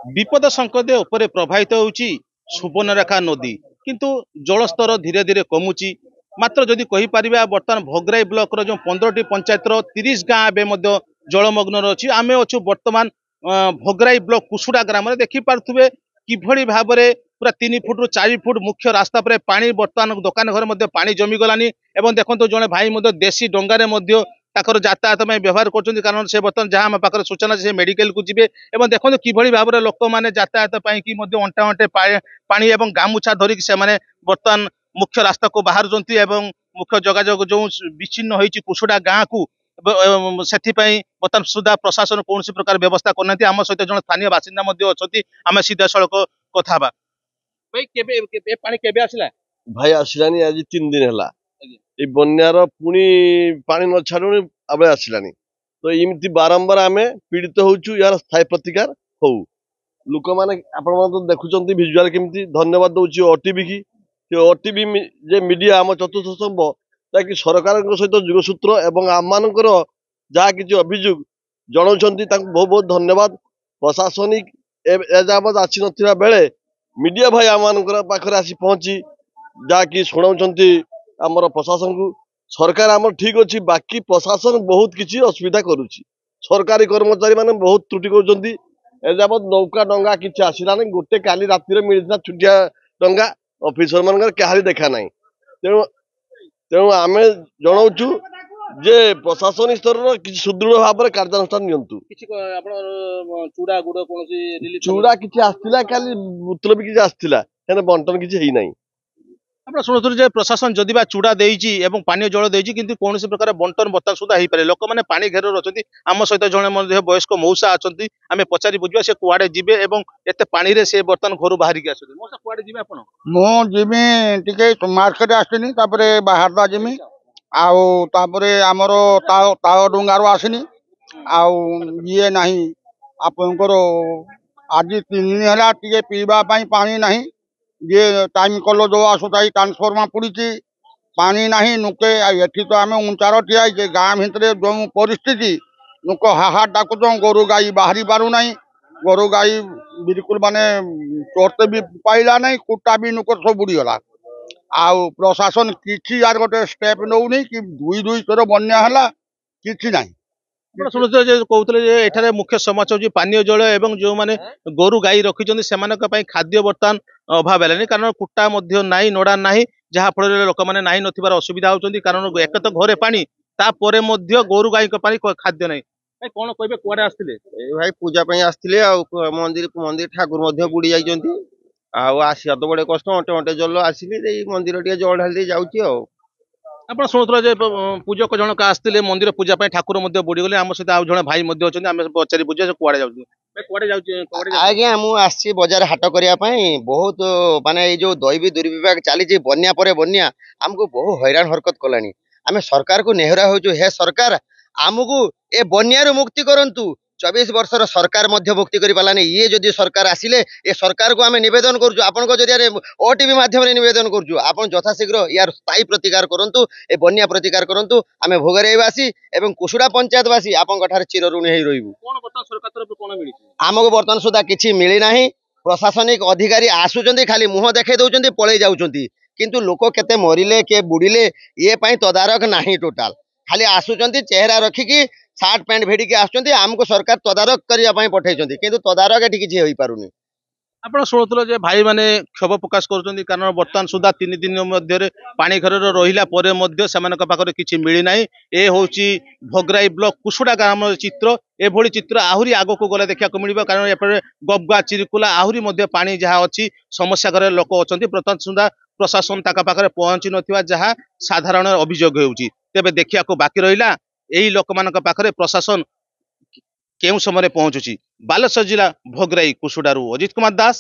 विपद संकट उपरे प्रभावित होउची सुवर्णरेखा नदी किंतु जलस्तर धीरे धीरे कमुची मात्र जदि कहि परिबा वर्तमान भोगराई ब्लॉक रो जो 15टी पंचायत रो 30 गाँ एबे मध्य जलमग्न अछि। आमे अछु वर्तमान भोगराई ब्लॉक कुसुडा ग्राम रे देखि पारथुबे किभଳି भाबरे पूरा 3 फुट रु 4 फुट मुख्य रास्ता पर पानी वर्तमान दुकान घर मध्य पानी जमी गलानी एवं देखंतु जने भाई मध्य देशी डंगा रे मध्य ताकर यातायात में व्यवहार करछन्ती कारण से बर्तमान जहां हम पाकर सूचना से मेडिकल को जिबे एवं देखंतु किभଳି भाबरे लोक माने यातायात पई कि मध्य अंटा अंटे पानी एवं गामुछा धरिक से माने बर्तमान मुख्य रास्ता को बाहर जंती एवं मुख्य जोगाजोग जो विच्छिन्न होईची कुसुडा गाँ को ସେଥିପାଇଁ ବର୍ତ୍ତମାନ ସୁଦ୍ଧା ପ୍ରଶାସନ କୌଣସି ପ୍ରକାର ବ୍ୟବସ୍ଥା କରିନାହାନ୍ତି। ଆମ ସହିତ ଜଣେ ସ୍ଥାନୀୟ ବାସିନ୍ଦା ମଧ୍ୟ ଅଛନ୍ତି, ଆମେ ସିଧାସଳଖ କଥା ହେବା। ଭାଇ କେବେ ଏ ପାଣି କେବେ ଆସିଲା? ଭାଇ ଆସିଲାନି ଆଜି 3 ଦିନ ହେଲା। এই বন্যার পুଣି ପାଣି ନ ଛାଡୁଣି ଆବେ ଆସିଲାନି ତ ଏମିତି ବାରମ୍ବାର ଆମେ ପୀଡ଼ିତ ହଉଛୁ। ୟାର ସ୍ଥାୟୀ ପ୍ରତିକାର ହଉ ଲୋକମାନେ ଆପଣମାନେ ତ ଦେଖୁଛନ୍ତି ଭିଜୁଆଲ କେମିତି। ଧନ୍ୟବାଦ ଦଉଛି ଓଟିଭି କି ଓଟିଭି ଯେ ମିଡିଆ ଆମ ଚତୁର୍ଥ ସ୍ତମ୍ଭ ଯାହାକି ସରକାରଙ୍କ ସହିତ ଯୋଗସୂତ୍ର ଏବଂ ଆମମାନଙ୍କର ଯାହା କିଛି ଅଭିଯୋଗ ଜଣାଉଛନ୍ତି ତାଙ୍କୁ ବହୁତ ବହୁତ ଧନ୍ୟବାଦ। ପ୍ରଶାସନିକ ଏଯାବତ୍ ଆସିନଥିବା ବେଳେ ମିଡିଆ ଭାଇ ଆମମାନଙ୍କର ପାଖରେ ଆସି ପହଞ୍ଚି ଯାହାକି ଶୁଣାଉଛନ୍ତି ଆମର ପ୍ରଶାସନକୁ। ସରକାର ଆମର ଠିକ ଅଛି, ବାକି ପ୍ରଶାସନ ବହୁତ କିଛି ଅସୁବିଧା କରୁଛି। ସରକାରୀ କର୍ମଚାରୀ ମାନେ ବହୁତ ତ୍ରୁଟି କରୁଛନ୍ତି। ଏଯାବତ୍ ନୌକା ଡଙ୍ଗା କିଛି ଆସିଲାନି। ଗୋଟେ କାଲି ରାତିରେ ମିଳିଥିଲା ଛୁଟିଆ ଡଙ୍ଗା, ଅଫିସର ମାନଙ୍କର କାହାରି ଦେଖା ନାହିଁ। ତେଣୁ ଆମେ ଜଣାଉଛୁ ଯେ ପ୍ରଶାସନିକ ସ୍ତରର କିଛି ସୁଦୃଢ ଭାବରେ କାର୍ଯ୍ୟାନୁଷ୍ଠାନ ନିଅନ୍ତୁ। ଚୁଡା କିଛି ଆସିଥିଲା, କାଲି ବୋତଲ ବି କିଛି ଆସିଥିଲା, ହେଲେ ବଣ୍ଟନ କିଛି ହେଇନାହିଁ। ଆପଣ ଶୁଣୁଥିଲେ ଯେ ପ୍ରଶାସନ ଯଦି ବା ଚୁଡା ଦେଇଛି ଏବଂ ପାନୀୟ ଜଳ ଦେଇଛି କିନ୍ତୁ କୌଣସି ପ୍ରକାର ବଣ୍ଟନ ବର୍ତ୍ତମାନ ସୁଦ୍ଧା ହେଇପାରେ। ଲୋକମାନେ ପାଣି ଘେରରେ ଅଛନ୍ତି। ଆମ ସହିତ ଜଣେ ମଧ୍ୟ ବୟସ୍କ ମଉସା ଅଛନ୍ତି, ଆମେ ପଚାରି ବୁଝିବା ସେ କୁଆଡେ ଯିବେ ଏବଂ ଏତେ ପାଣିରେ ସେ ବର୍ତ୍ତମାନ ଘରୁ ବାହାରିକି ଆସୁଛନ୍ତି। ମଉସା କୁଆଡେ ଯିବେ ଆପଣ? ମୁଁ ଯିମି ଟିକେ ମାର୍କେଟ ଆସିନି, ତାପରେ ବାହାରदा ଯିମି, ଆଉ ତାପରେ ଆମର ତାଳ ଡୁଙ୍ଗାରୁ ଆସିନି, ଆଉ ଇଏ ନାହିଁ ଆପଣଙ୍କର ଆଜି 3 ଦିନ ହେଲା ଟିକେ ପିଇବା ପାଇଁ ପାଣି ନାହିଁ। ये टाइम कल जो आसुता ट्रांसफर्मर पड़ी पानी नहीं नुके एठी तो आम उंचार ठिया गाँ भितर जो परिस्थिति नुक हाहार डाकुच गोरु गाई बाहरी पारु नहीं। गोरु गाई बिल्कुल माने चोरते भी पाइला नहीं, कुटा भी नुक सब बुड़ीगला। आउ प्रशासन किसी यार गोटे स्टेप नौनी कि दुई थर बन्या है कि नहीं। ଶୁଣୁଥିଲେ କହୁଥିଲେ ଯେ ଏଠାରେ ମୁଖ୍ୟ ସମସ୍ୟା ହେଉଛି ପାନୀୟ ଜଳ ଏବଂ ଯେଉଁମାନେ ଗୋରୁ ଗାଈ ରଖିଛନ୍ତି ସେମାନଙ୍କ ପାଇଁ ଖାଦ୍ୟ ବର୍ତ୍ତମାନ ଅଭାବ ହେଲାନି କାରଣ କୁଟା ମଧ୍ୟ ନାହିଁ, ନଡ଼ା ନାହିଁ, ଯାହା ଫଳରେ ଲୋକମାନେ ନାହିଁ ନଥିବାର ଅସୁବିଧା ହଉଛନ୍ତି। କାରଣ ଏକ ତ ଘରେ ପାଣି, ତାପରେ ମଧ୍ୟ ଗୋରୁ ଗାଈଙ୍କ ପାଇଁ ଖାଦ୍ୟ ନାହିଁ। ଭାଇ କଣ କହିବେ, କୁଆଡେ ଆସିଥିଲେ? ଭାଇ ପୂଜା ପାଇଁ ଆସିଥିଲେ, ଆଉ ମନ୍ଦିର ଠାକୁର ମଧ୍ୟ ବୁଡି ଯାଇଛନ୍ତି, ଆଉ ଆସିବା ତ ବଡ କଷ୍ଟ। ଅଣ୍ଟେ ଜଲ ଆସିଲି ଏଇ ମନ୍ଦିର ଟିକେ ଜଳ ଢାଳି ଦେଇ ଯାଉଛି। ଆଉ ଆପଣ ଶୁଣୁଥିଲେ ଯେ ପୂଜକ ଜଣକ ଆସିଥିଲେ ମନ୍ଦିର ପୂଜା ପାଇଁ, ଠାକୁର ମଧ୍ୟ ବୁଡିଗଲେ। ଆମ ସହିତ ଆଉ ଜଣେ ଭାଇ ମଧ୍ୟ ଅଛନ୍ତି, ଆମେ ପଚାରି ବୁଝିବା କୁଆଡେ ଯାଉଛି। କୁଆଡେ ଯାଉଛି? ଆଜ୍ଞା ମୁଁ ଆସିଛି ବଜାର ହାଟ କରିବା ପାଇଁ। ବହୁତ ମାନେ ଏଇ ଯୋଉ ଦୈବୀ ଦୁର୍ବିପାକ ଚାଲିଛି, ବନ୍ୟା ପରେ ବନ୍ୟା ଆମକୁ ବହୁ ହଇରାଣ ହରକତ କଲାଣି। ଆମେ ସରକାରକୁ ନେହରା ହଉଛୁ, ହେ ସରକାର ଆମକୁ ଏ ବନ୍ୟାରୁ ମୁକ୍ତି କରନ୍ତୁ। 24 ବର୍ଷର ସରକାର ମଧ୍ୟ ମୁକ୍ତି କରିପାରିଲାନି। ଇଏ ଯଦି ସରକାର ଆସିଲେ ଏ ସରକାରକୁ ଆମେ ନିବେଦନ କରୁଛୁ, ଆପଣଙ୍କ ଜରିଆରେ ଓଟିଭି ମାଧ୍ୟମରେ ନିବେଦନ କରୁଛୁ, ଆପଣ ଯଥାଶୀଘ୍ର ୟାର ସ୍ଥାୟୀ ପ୍ରତିକାର କରନ୍ତୁ, ଏ ବନ୍ୟା ପ୍ରତିକାର କରନ୍ତୁ। ଆମେ ଭୋଗରାଇବାସୀ ଏବଂ କୁସୁଡା ପଞ୍ଚାୟତବାସୀ ଆପଣଙ୍କ ଠାରେ ଚିରଋଣୀ ହେଇ ରହିବୁ। ଆମକୁ ବର୍ତ୍ତମାନ ସୁଦ୍ଧା କିଛି ମିଳି ନାହିଁ। ପ୍ରଶାସନିକ ଅଧିକାରୀ ଆସୁଛନ୍ତି, ଖାଲି ମୁହଁ ଦେଖେଇ ଦଉଛନ୍ତି, ପଳେଇ ଯାଉଛନ୍ତି, କିନ୍ତୁ ଲୋକ କେତେ ମରିଲେ କିଏ ବୁଡିଲେ ଇଏ ପାଇଁ ତଦାରଖ ନାହିଁ। ଟୋଟାଲ ଖାଲି ଆସୁଛନ୍ତି, ଚେହେରା ରଖିକି ସାର୍ଟ ପ୍ୟାଣ୍ଟ ଭିଡିକି ଆସୁଛନ୍ତି। ଆମକୁ ସରକାର ତଦାରଖ କରିବା ପାଇଁ ପଠେଇଛନ୍ତି, କିନ୍ତୁ ତଦାରଖ ଏଠି କିଛି ହେଇପାରୁନି। ଆପଣ ଶୁଣୁଥିଲେ ଯେ ଭାଇ ମାନେ କ୍ଷୋଭ ପ୍ରକାଶ କରୁଛନ୍ତି କାରଣ ବର୍ତ୍ତମାନ ସୁଦ୍ଧା 3 ଦିନ ମଧ୍ୟରେ ପାଣି ଘରରେ ରହିଲା ପରେ ମଧ୍ୟ ସେମାନଙ୍କ ପାଖରେ କିଛି ମିଳିନାହିଁ। ଏ ହେଉଛି ଭୋଗରାଇ ବ୍ଲକ କୁସୁଡା ଗ୍ରାମର ଚିତ୍ର। ଏଭଳି ଚିତ୍ର ଆହୁରି ଆଗକୁ ଗଲେ ଦେଖିବାକୁ ମିଳିବ, କାରଣ ଏପଟେ ଗବଗା ଚିରିକୁଲା ଆହୁରି ମଧ୍ୟ ପାଣି ଯାହା ଅଛି ସମସ୍ୟା ଘରେ ଲୋକ ଅଛନ୍ତି। ବର୍ତ୍ତମାନ ସୁଦ୍ଧା ପ୍ରଶାସନ ତାଙ୍କ ପାଖରେ ପହଞ୍ଚି ନଥିବା ଯାହା ସାଧାରଣ ଅଭିଯୋଗ ହେଉଛି। ତେବେ ଦେଖିବାକୁ ବାକି ରହିଲା ଏହି ଲୋକମାନଙ୍କ ପାଖରେ ପ୍ରଶାସନ କେଉଁ ସମୟରେ ପହଞ୍ଚୁଛି। ବାଲେଶ୍ୱର ଜିଲ୍ଲା ଭୋଗରାଇ କୁସୁଡାରୁ ଅଜିତ କୁମାର ଦାସ।